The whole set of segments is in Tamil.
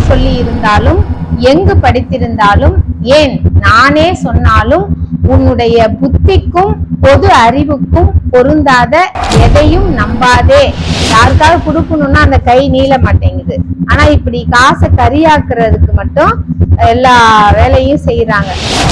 சொல்லி இருந்தாலும், எங்கு படித்திருந்தாலும், ஏன் நானே சொன்னாலும் உன்னுடைய புத்திக்கும் பொது அறிவுக்கும் பொருந்தாத எதையும் நம்பாதே. யாருக்காவது கொடுக்கணும்னா அந்த கை நீள மாட்டேங்குது. ஆனா இப்படி காசை கரியாக்குறதுக்கு மட்டும் எல்லா வேலையும் செய்யறாங்க.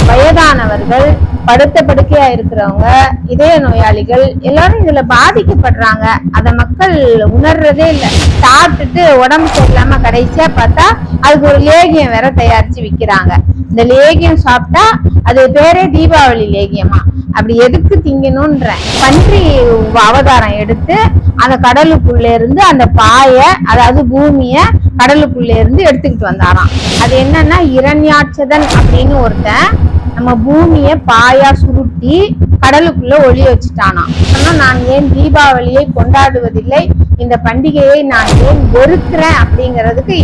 வயதானவர்கள், படுத்த படுக்கையா இருக்கிறவங்க, இதய நோயாளிகள் எல்லாரும் இதுல பாதிக்கப்படுறாங்க. அத மக்கள் உணர்றதே இல்லை. சாப்பிட்டுட்டு உடம்பு சரியில்லாம கடைசியா பார்த்தா அதுக்கு ஒரு லேகியம் வேற தயாரிச்சு விக்கிறாங்க. இந்த லேகியம் சாப்பிட்டா அது பேரே தீபாவளி லேகியமா. அப்படி எதுக்கு திங்கணும்ன்ற பன்றி அவதாரம் எடுத்து அந்த கடலுக்குள்ள இருந்து அந்த பாய, அதாவது பூமிய கடலுக்குள்ள இருந்து எடுத்துக்கிட்டு வந்தாராம். அது என்னன்னா இரண்யாட்சதன் அப்படின்னு ஒருத்தன் நம்ம பூமிய பாயா சுருட்டி கடலுக்குள்ள ஒளிய வச்சுட்டானா. நான் ஏன் தீபாவளியை கொண்டாடுவதில்லை, இந்த பண்டிகையை நான் ஏன் வெறுக்கிறேன் அப்படிங்கிறதுக்கு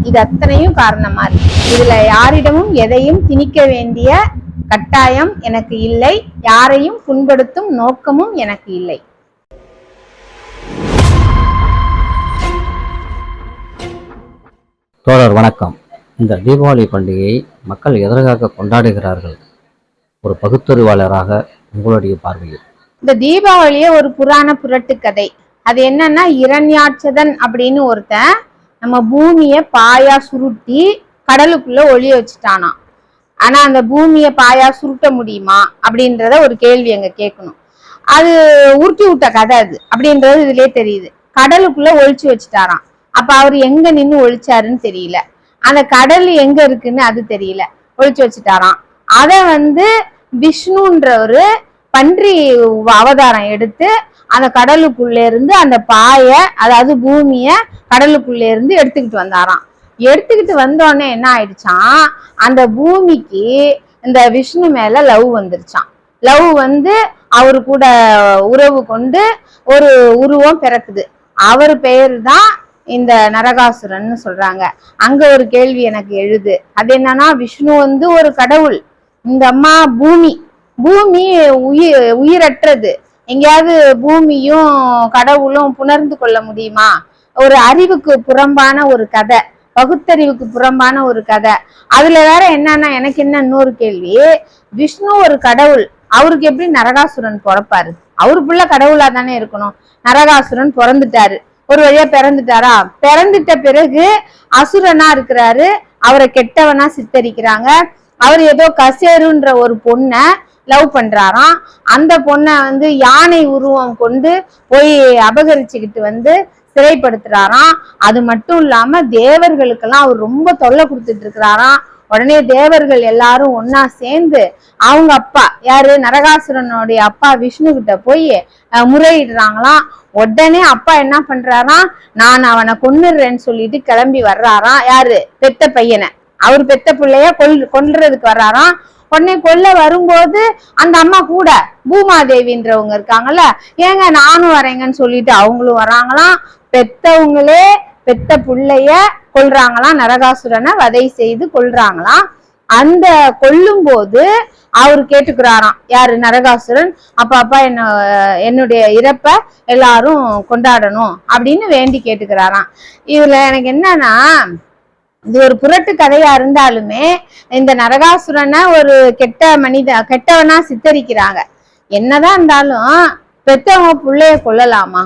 இது அத்தனையும் காரணமா இருக்கு. இதுல யாரிடமும் எதையும் திணிக்க வேண்டிய கட்டாயம் எனக்கு இல்லை, யாரையும் புண்படுத்தும் நோக்கமும் எனக்கு இல்லை. தோழர் வணக்கம். இந்த தீபாவளி பண்டிகையை மக்கள் எதற்காக கொண்டாடுகிறார்கள்? ஒரு பகுத்தறிவாளராக உங்களுடைய பார்வையில். இந்த தீபாவளியே ஒரு புராண புரட்டு கதை. அது என்னன்னா, இரண்யாட்சதன் அப்படின்னு ஒருத்தன் நம்ம பூமிய பாயா சுருட்டி கடலுக்குள்ள ஒளிய வச்சுட்டானா. ஆனா அந்த பூமிய பாயா சுருட்ட முடியுமா அப்படின்றத ஒரு கேள்வி அங்க கேட்கணும். அது உருட்டி விட்ட கதை அது அப்படின்றது இதுலயே தெரியுது. கடலுக்குள்ள ஒழிச்சு வச்சுட்டாராம். அப்ப அவர் எங்க நின்று ஒழிச்சாருன்னு தெரியல. அந்த கடல் எங்க இருக்குன்னு அது தெரியல, ஒழிச்சு வச்சுட்டாராம். அத விஷ்ணுன்றவரு பன்றி அவதாரம் எடுத்து அந்த கடலுக்குள்ள இருந்து அந்த பாய, அதாவது பூமிய கடலுக்குள்ள இருந்து எடுத்துக்கிட்டு வந்தாராம். எடுத்துக்கிட்டு வந்தோடனே என்ன ஆயிடுச்சான், அந்த பூமிக்கு இந்த விஷ்ணு மேல லவ் வந்துருச்சான். லவ் அவரு கூட உறவு கொண்டு ஒரு உருவம் பிறக்குது. அவர் பெயர் தான் இந்த நரகாசுரன் சொல்றாங்க. அங்க ஒரு கேள்வி எனக்கு எழுது. அது என்னன்னா, விஷ்ணு ஒரு கடவுள், இந்த அம்மா பூமி. பூமி உயிரற்றது. எங்கேயாவது பூமியும் கடவுளும் புணர்ந்து கொள்ள முடியுமா? ஒரு அறிவுக்கு புறம்பான ஒரு கதை, பகுத்தறிவுக்கு புறம்பான ஒரு கதை. அதுல வேற என்னன்னா, எனக்கு என்ன இன்னொரு கேள்வி, விஷ்ணு ஒரு கடவுள், அவருக்கு எப்படி நரகாசுரன் பிறப்பாரு? அவரு புள்ள கடவுளா தானே இருக்கணும். நரகாசுரன் பிறந்துட்டாரு, ஒரு வழியா பிறந்துட்டாரா? பிறந்துட்ட பிறகு அசுரனா இருக்கிறாரு, அவரை கெட்டவனா சித்தரிக்கிறாங்க. அவர் ஏதோ கசேருன்ற ஒரு பொண்ணை லவ் பண்றாராம். அந்த பொண்ணை யானை உருவம் கொண்டு போய் அபகரிச்சுக்கிட்டு சிறைப்படுத்துறாராம். அது மட்டும் இல்லாம தேவர்களுக்கெல்லாம் அவர் ரொம்ப தொல்லை கொடுத்துட்டு இருக்கிறாராம். உடனே தேவர்கள் எல்லாரும் ஒன்னா சேர்ந்து அவங்க அப்பா, யாரு நரகாசுரனுடைய அப்பா விஷ்ணு கிட்ட போய் முறையிடுறாங்களாம். உடனே அப்பா என்ன பண்றாராம், நான் அவனை கொன்னுடுறேன்னு சொல்லிட்டு கிளம்பி வர்றாராம். யாரு? பெத்த பையனை, அவர் பெத்த பிள்ளைய கொல்றதுக்கு வர்றாராம். உடனே கொல்ல வரும்போது அந்த அம்மா கூட பூமாதேவின்றவங்க இருக்காங்கல்ல, ஏங்க நானும் வரேங்கன்னு சொல்லிட்டு அவங்களும் வராங்களாம். பெத்தவங்களே பெத்த பிள்ளைய கொல்றாங்களாம், நரகாசுரனை வதை செய்து கொல்றாங்களாம். அந்த கொல்லும் போது அவரு கேட்டுக்கிறாராம், யாரு? நரகாசுரன். அப்பா என்னுடைய இறப்ப எல்லாரும் கொண்டாடணும் அப்படின்னு வேண்டி கேட்டுக்கிறாராம். இதுல எனக்கு என்னன்னா, இது ஒரு புரட்டு கதையா இருந்தாலுமே இந்த நரகாசுரனை ஒரு கெட்டவனா சித்தரிக்கிறாங்க. என்னதான் இருந்தாலும் பெத்தவங்க பிள்ளைய கொல்லலாமா?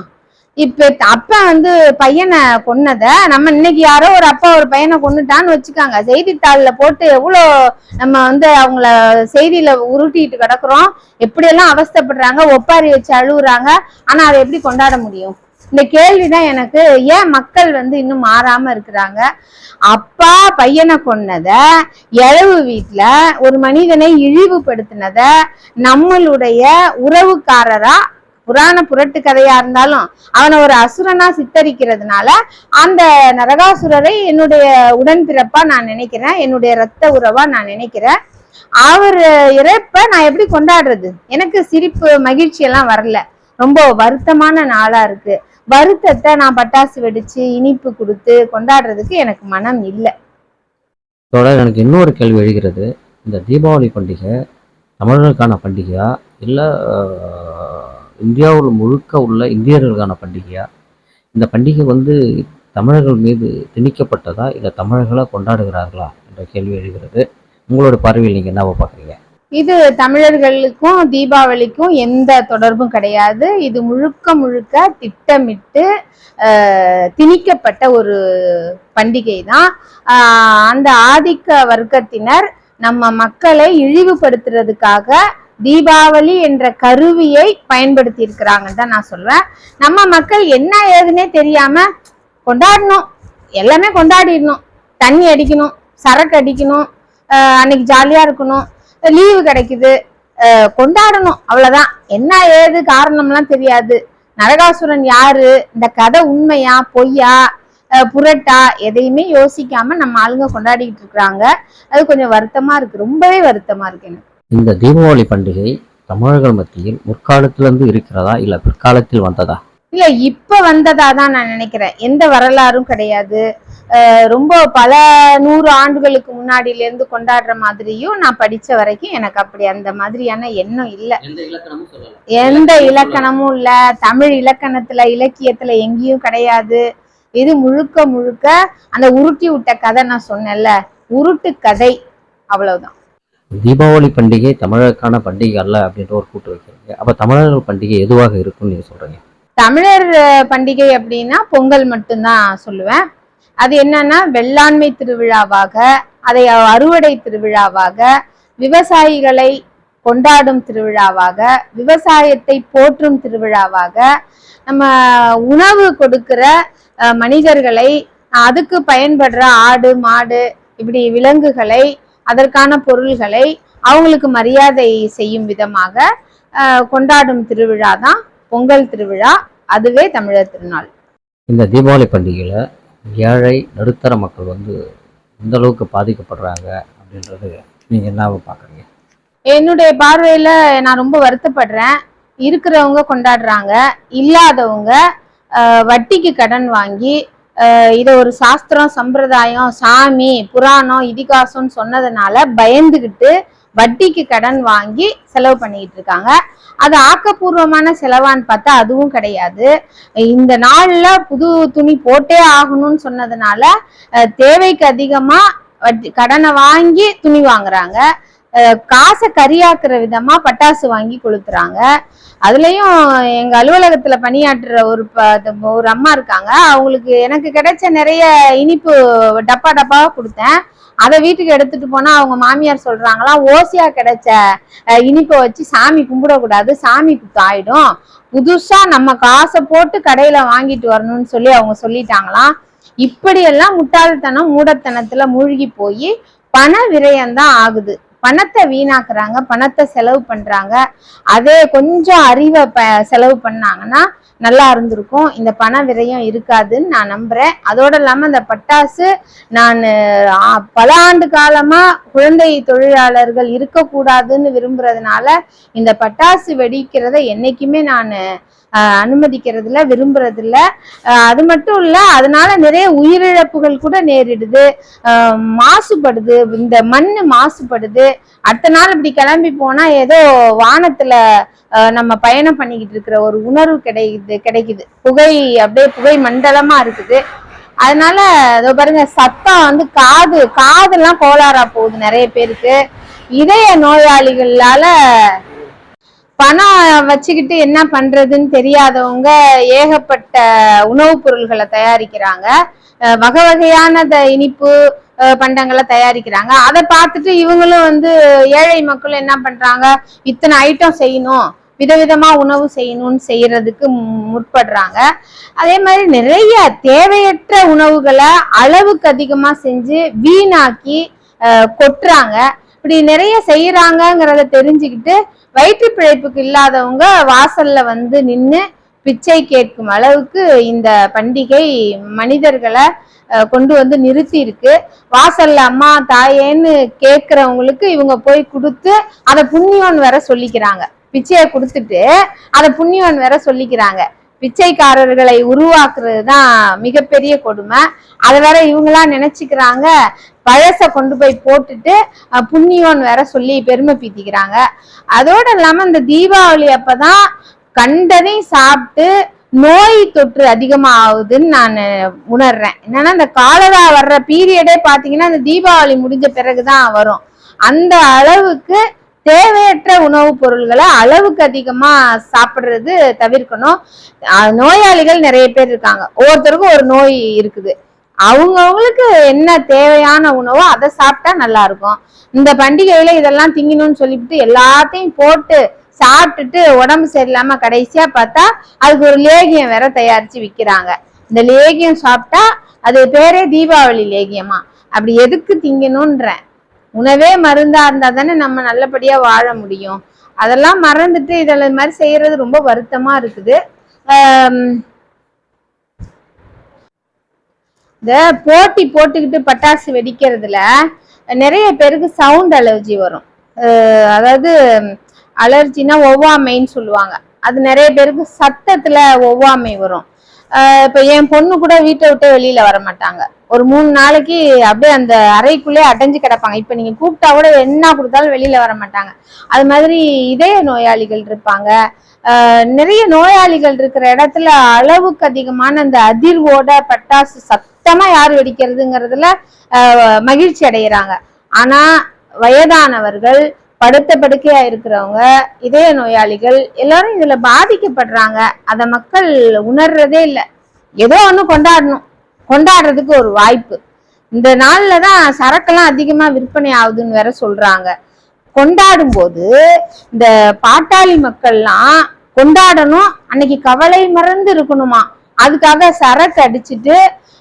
இப்ப அப்ப பையனை கொன்னத நம்ம இன்னைக்கு யாரோ ஒரு அப்பா ஒரு பையனை கொன்னுட்டான்னு வச்சுக்காங்க, செய்தித்தாள்ல போட்டு எவ்வளோ நம்ம அவங்கள செய்தியில உருட்டிட்டு கிடக்குறோம், எப்படியெல்லாம் அவஸ்தைப்படுறாங்க, ஒப்பாரி வச்சு அழுகுறாங்க. ஆனா அதை எப்படி கொண்டாட முடியும்? இந்த கேள்விதான் எனக்கு. ஏன் மக்கள் இன்னும் மாறாம இருக்கிறாங்க? அப்பா பையனை கொன்னத, இழவு வீட்டுல ஒரு மனிதனை இழிவுபடுத்தினத நம்மளுடைய உறவுக்காரரா, புராண புரட்டு கதையா இருந்தாலும் அவனை ஒரு அசுரனா சித்தரிக்கிறதுனால அந்த நரகாசுரரை என்னுடைய உடன்பிறப்பா நான் நினைக்கிறேன், என்னுடைய இரத்த உறவா நான் நினைக்கிறேன். அவர் இறப்ப நான் எப்படி கொண்டாடுறது? எனக்கு சிரிப்பு மகிழ்ச்சி எல்லாம் வரல, ரொம்ப வருத்தமான நாளா இருக்கு. வருத்தத்தை நான் பட்டாசு வெடிச்சு இனிப்பு கொடுத்து கொண்டாடுறதுக்கு எனக்கு மனம் இல்லை. எனக்கு இன்னொரு கேள்வி எழுகிறது. இந்த தீபாவளி பண்டிகை தமிழர்களுக்கான பண்டிகையா இல்லை இந்தியாவில் முழுக்க உள்ள இந்தியர்களுக்கான பண்டிகையா? இந்த பண்டிகை தமிழர்கள் மீது திணிக்கப்பட்டதா இல்லை தமிழர்களா கொண்டாடுகிறார்களா என்ற கேள்வி எழுகிறது. உங்களோட பார்வையில் நீங்கள் என்னவா பார்க்குறீங்க? இது தமிழர்களுக்கும் தீபாவளிக்கும் எந்த தொடர்பும் கிடையாது. இது முழுக்க முழுக்க திட்டமிட்டு திணிக்கப்பட்ட ஒரு பண்டிகை தான். அந்த ஆதிக்க வர்க்கத்தினர் நம்ம மக்களை இழிவுபடுத்துறதுக்காக தீபாவளி என்ற கருவியை பயன்படுத்தி இருக்கிறாங்கன்னு தான் நான் சொல்வேன். நம்ம மக்கள் என்ன ஏதுன்னே தெரியாம கொண்டாடணும், எல்லாமே கொண்டாடிடணும், தண்ணி அடிக்கணும், சரக்கு அடிக்கணும், அன்னைக்கு ஜாலியா இருக்கணும், லீவு கிடைக்குது, கொண்டாடணும், அவ்வளவுதான். என்ன ஏது காரணம்லாம் தெரியாது. நரகாசுரன் யாரு, இந்த கதை உண்மையா பொய்யா புரட்டா எதையுமே யோசிக்காம நம்ம ஆளுங்க கொண்டாடிக்கிட்டு இருக்கிறாங்க. அது கொஞ்சம் வருத்தமா இருக்கு, ரொம்பவே வருத்தமா இருக்கு எனக்கு. இந்த தீபாவளி பண்டிகை தமிழர்கள் மத்தியில் முற்காலத்திலிருந்து இருக்கிறதா இல்ல பிற்காலத்தில் வந்ததா? இல்ல, இப்ப வந்ததா தான் நான் நினைக்கிறேன். எந்த வரலாறும் கிடையாது. ரொம்ப பல 100 ஆண்டுகளுக்கு முன்னாடில இருந்து கொண்டாடுற மாதிரியும் நான் படிச்ச வரைக்கும் எனக்கு அப்படி அந்த மாதிரியான எண்ணம் இல்ல. எந்த இலக்கணமும் இல்ல, தமிழ் இலக்கணத்துல இலக்கியத்துல எங்கேயும் கிடையாது. இது முழுக்க முழுக்க அந்த உருட்டி விட்ட கதை, நான் சொன்னேன்ல, உருட்டு கதை, அவ்வளவுதான். தீபாவளி பண்டிகை தமிழருக்கான பண்டிகை அல்ல அப்படின்ற ஒரு கூட்டு வைக்கிறீங்க. அப்ப தமிழர்கள் பண்டிகை எதுவாக இருக்கும்னு நீங்க சொல்றீங்க? தமிழர் பண்டிகை அப்படின்னா பொங்கல் மட்டும்தான் சொல்லுவேன். அது என்னன்னா வெள்ளாண்மை திருவிழாவாக, அதை அறுவடை திருவிழாவாக, விவசாயிகளை கொண்டாடும் திருவிழாவாக, விவசாயத்தை போற்றும் திருவிழாவாக, நம்ம உணவு கொடுக்கிற மனிதர்களை, அதுக்கு பயன்படுற ஆடு மாடு இப்படி விலங்குகளை, அதற்கான பொருள்களை அவங்களுக்கு மரியாதை செய்யும் விதமாக கொண்டாடும் திருவிழா தான் பொங்கல் திருவிழா. அதுவே தமிழர் திருநாள். இந்த தீபாவளி பண்டிகையில ஏழை நடுத்தர மக்கள் எந்த அளவுக்கு பாதிக்கப்படுறாங்க அப்படின்றது நீங்க என்ன பாக்குறீங்க? என்னுடைய பார்வையில நான் ரொம்ப வருத்தப்படுறேன். இருக்கிறவங்க கொண்டாடுறாங்க, இல்லாதவங்க வட்டிக்கு கடன் வாங்கி இதை ஒரு சாஸ்திரம் சம்பிரதாயம் சாமி புராணம் இதிகாசம்னு சொன்னதுனால பயந்துகிட்டு வட்டிக்கு கடன் வாங்கி செலவு பண்ணிக்கிட்டு இருக்காங்க. அது ஆக்கப்பூர்வமான செலவான்னு பார்த்தா அதுவும் கிடையாது. இந்த நாள்ல புது துணி போட்டே ஆகணும்னு சொன்னதுனால தேவைக்கு அதிகமா வட்டி கடனை வாங்கி துணி வாங்குறாங்க. காசை கரியாக்குற விதமா பட்டாசு வாங்கி கொளுத்துறாங்க. அதுலயும் எங்க அலுவலகத்துல பணியாற்றுற ஒரு அம்மா இருக்காங்க. அவங்களுக்கு எனக்கு கிடைச்ச நிறைய இனிப்பு டப்பா டப்பாவா கொடுத்தேன். அதை வீட்டுக்கு எடுத்துட்டு போனா அவங்க மாமியார் சொல்றாங்களாம், ஓசியா கிடைச்ச இனிப்பை வச்சு சாமி கும்பிடக்கூடாது, சாமி குத்தம் ஆயிடும், புதுசா நம்ம காசை போட்டு கடையில வாங்கிட்டு வரணும்னு சொல்லி அவங்க சொல்லிட்டாங்களாம். இப்படியெல்லாம் முட்டாள்தனம் மூடத்தனத்துல மூழ்கி போய் பண விரயம்தான் ஆகுது. பணத்தை வீணாக்குறாங்க, பணத்தை செலவு பண்றாங்க. அதே கொஞ்சம் அறிவை செலவு பண்ணாங்கன்னா நல்லா இருந்திருக்கும். இந்த பண விரயம் இருக்காதுன்னு நான் நம்புறேன். அதோட இல்லாம இந்த பட்டாசு, நான் பல ஆண்டு காலமா குழந்தை தொழிலாளர்கள் இருக்கக்கூடாதுன்னு விரும்புறதுனால இந்த பட்டாசு வெடிக்கிறத என்னைக்குமே நான் அனுமதிக்கிறதுல விரும்புறதில்ல. அது மட்டும் இல்ல, அதனால நிறைய உயிரிழப்புகள் கூட நேரிடுது, மாசுபடுது, இந்த மண்ணு மாசுபடுது. அடுத்த நாள் இப்படி கிளம்பி போனா ஏதோ வானத்துல நம்ம பயணம் பண்ணிக்கிட்டு இருக்கிற ஒரு உணர்வு கிடைக்குது. புகை அப்படியே புகை மண்டலமா இருக்குது. அதனால இதோ பாருங்க, சத்தம் காதெல்லாம் கோளாறா போகுது. நிறைய பேருக்கு இதய நோயாளிகளால பணம் வச்சுக்கிட்டு என்ன பண்றதுன்னு தெரியாதவங்க ஏகப்பட்ட உணவுப் பொருள்களை தயாரிக்கிறாங்க. வகை வகையான இனிப்பு பண்டங்களை தயாரிக்கிறாங்க. அதை பார்த்துட்டு இவங்களும் ஏழை மக்களும் என்ன பண்றாங்க, இத்தனை ஐட்டம் செய்யணும், விதவிதமா உணவு செய்யணும்னு செய்யறதுக்கு முற்படுறாங்க. அதே மாதிரி நிறைய தேவையற்ற உணவுகளை அளவுக்கு அதிகமா செஞ்சு வீணாக்கி கொட்டுறாங்க. இப்படி நிறைய செய்யறாங்கிறத தெரிஞ்சுக்கிட்டு வயிற்று பிழைப்புக்கு இல்லாதவங்க வாசல்ல நின்று பிச்சை கேட்கும் அளவுக்கு இந்த பண்டிகை மனிதர்களை கொண்டு நிறுத்தி இருக்கு. வாசல்ல அம்மா தாயேன்னு கேட்கிறவங்களுக்கு இவங்க போய் கொடுத்து அதை புண்ணியவன் வேற சொல்லிக்கிறாங்க. பிச்சையை கொடுத்துட்டு அதை புண்ணியவன் வேற சொல்லிக்கிறாங்க. பிச்சைக்காரர்களை உருவாக்குறது தான் மிகப்பெரிய கொடுமை. அதை வேற இவங்களா நினைச்சுக்கிறாங்க. பழச கொண்டு போய் போட்டுட்டு புண்ணியவன் வேற சொல்லி பெருமை பீத்திக்கிறாங்க. அதோட இல்லாம இந்த தீபாவளி அப்பதான் கண்டதையும் சாப்பிட்டு நோய் தொற்று அதிகமாகுதுன்னு நான் உணர்றேன். என்னன்னா இந்த காலரா வர்ற பீரியடே பாத்தீங்கன்னா இந்த தீபாவளி முடிஞ்ச பிறகுதான் வரும். அந்த அளவுக்கு தேவையற்ற உணவுப் பொருள்களை அளவுக்கு அதிகமா சாப்பிடுறது தவிர்க்கணும். நோயாளிகள் நிறைய பேர் இருக்காங்க, ஒவ்வொருத்தருக்கும் ஒரு நோய் இருக்குது. அவங்கவுங்களுக்கு என்ன தேவையான உணவோ அதை சாப்பிட்டா நல்லா இருக்கும். இந்த பண்டிகையில இதெல்லாம் திங்கணும்னு சொல்லிவிட்டு எல்லாத்தையும் போட்டு சாப்பிட்டுட்டு உடம்பு சரியில்லாம கடைசியா பார்த்தா அதுக்கு ஒரு லேகியம் வேற தயாரிச்சு விற்கிறாங்க. இந்த லேகியம் சாப்பிட்டா அது பேரே தீபாவளி லேகியமா? அப்படி எதுக்கு திங்கணும்ன்ற? உணவே மருந்தா இருந்தா தானே நம்ம நல்லபடியா வாழ முடியும். அதெல்லாம் மறந்துட்டு இதெல்லாம் மாதிரி செய்யறது ரொம்ப வருத்தமா இருக்குது. இந்த போட்டி போட்டுக்கிட்டு பட்டாசு வெடிக்கிறதுல நிறைய பேருக்கு சவுண்ட் அலர்ஜி வரும். அதாவது அலர்ஜினா ஒவ்வாமைன்னு சொல்லுவாங்க. அது நிறைய பேருக்கு சத்தத்துல ஒவ்வாமை வரும். இப்ப என் பொண்ணு கூட வீட்டை விட்டு வெளியில வர மாட்டாங்க. ஒரு 3 நாளைக்கு அப்படியே அந்த அறைக்குள்ளே அடைஞ்சு கிடப்பாங்க. இப்ப நீங்க கூப்பிட்டா கூட என்ன கொடுத்தாலும் வெளியில வர மாட்டாங்க. அது மாதிரி இதய நோயாளிகள் இருப்பாங்க. நிறைய நோயாளிகள் இருக்கிற இடத்துல அளவுக்கு அதிகமான அந்த அதிர்வோட பட்டாசு சத்தமா யார் வெடிக்கிறதுங்கிறதுல மகிழ்ச்சி அடைகிறாங்க. ஆனா வயதானவர்கள், படுத்த படுக்கையா இருக்கிறவங்க, இதய நோயாளிகள் எல்லாரும் இதுல பாதிக்கப்படுறாங்க. அத மக்கள் உணர்றதே இல்லை. ஏதோ ஒண்ணு கொண்டாடுறதுக்கு ஒரு வாய்ப்பு. இந்த நாள்லதான் சரக்கெல்லாம் அதிகமா விற்பனை ஆகுதுன்னு வேற சொல்றாங்க. கொண்டாடும் போது இந்த பாட்டாளி மக்கள்லாம் கொண்டாடணும், அன்னைக்கு கவலை மறந்து இருக்கணுமா, அதுக்காக சரக்கு அடிச்சுட்டு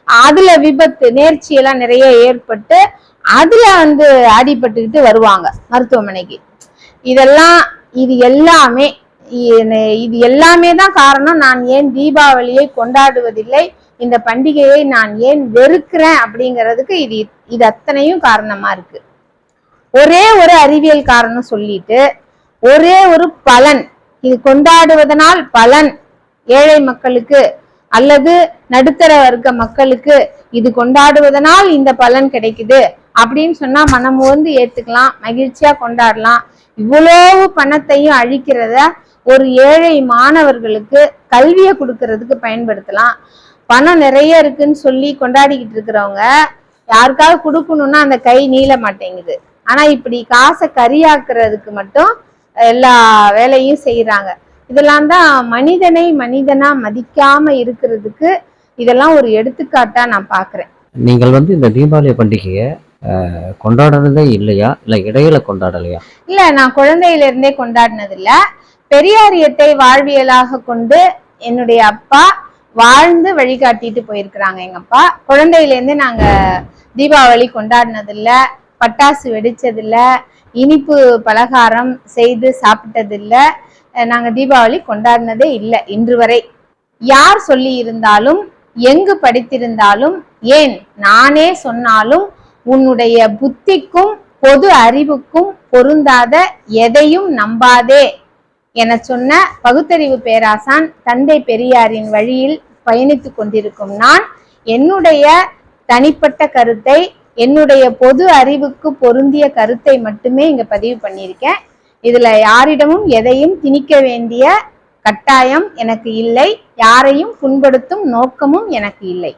அதுல விபத்து நேர்ச்சியெல்லாம் நிறைய ஏற்பட்டு அதுல அடிபட்டுக்கிட்டு வருவாங்க மருத்துவமனைக்கு. இது எல்லாமே தான் காரணம். நான் ஏன் தீபாவளியை கொண்டாடுவதில்லை, இந்த பண்டிகையை நான் ஏன் வெறுக்கிறேன் அப்படிங்கிறதுக்கு இது அத்தனையும் காரணமா இருக்கு. ஒரே ஒரு அறிவியல் காரணம் சொல்லிட்டு ஒரே ஒரு பலன், இது கொண்டாடுவதனால் பலன் ஏழை மக்களுக்கு அல்லது நடுத்தர வர்க்க மக்களுக்கு இது கொண்டாடுவதனால் இந்த பலன் கிடைக்குது அப்படின்னு சொன்னா மனம் வந்து ஏத்துக்கலாம், மகிழ்ச்சியா கொண்டாடலாம். இவ்வளவு பணத்தையும் அழிக்கிறத ஒரு ஏழை மாணவர்களுக்கு கல்வியை கொடுக்கறதுக்கு பயன்படுத்தலாம். பணம் நிறைய இருக்குன்னு சொல்லி கொண்டாடிக்கிட்டு இருக்கிறவங்க யாருக்காவது கொடுக்கணும்னா அந்த கை நீள மாட்டேங்குது. ஆனா இப்படி காசை கரியாக்குறதுக்கு மட்டும் எல்லா வேலையும் செய்யறாங்க. இதெல்லாம் தான் மனிதனை மனிதனா மதிக்காம இருக்கிறதுக்கு இதெல்லாம் ஒரு எடுத்துக்காட்டா நான் பாக்குறேன். நீங்கள் இந்த தீபாவளி பண்டிகையை கொண்டாடுனதே இல்லையா, இல்ல இடையில கொண்டாடலையா? இல்ல, நான் குழந்தையில இருந்தே கொண்டாடினது இல்ல. பெரியாரியத்தை வாழ்வியலாக கொண்டு என்னுடைய அப்பா வாழ்ந்து வழிகாட்டிட்டு போயிருக்கிறாங்க. எங்க அப்பா குழந்தையில இருந்து நாங்க தீபாவளி கொண்டாடினது இல்ல, பட்டாசு வெடிச்சது இல்ல, இனிப்பு பலகாரம் செய்து சாப்பிட்டது இல்ல, நாங்க தீபாவளி கொண்டாடினதே இல்லை இன்று வரை. யார் சொல்லி இருந்தாலும், எங்கு படித்திருந்தாலும், ஏன் நானே சொன்னாலும் உன்னுடைய புத்திக்கும் பொது அறிவுக்கும் பொருந்தாத எதையும் நம்பாதே என சொன்ன பகுத்தறிவு பேராசான் தந்தை பெரியாரின் வழியில் பயணித்து கொண்டிருக்கும் நான் என்னுடைய தனிப்பட்ட கருத்தை, என்னுடைய பொது அறிவுக்கு பொருந்திய கருத்தை மட்டுமே இங்க பதிவு பண்ணியிருக்கேன். இதுல யாரிடமும் எதையும் திணிக்க வேண்டிய கட்டாயம் எனக்கு இல்லை, யாரையும் புண்படுத்தும் நோக்கமும் எனக்கு இல்லை.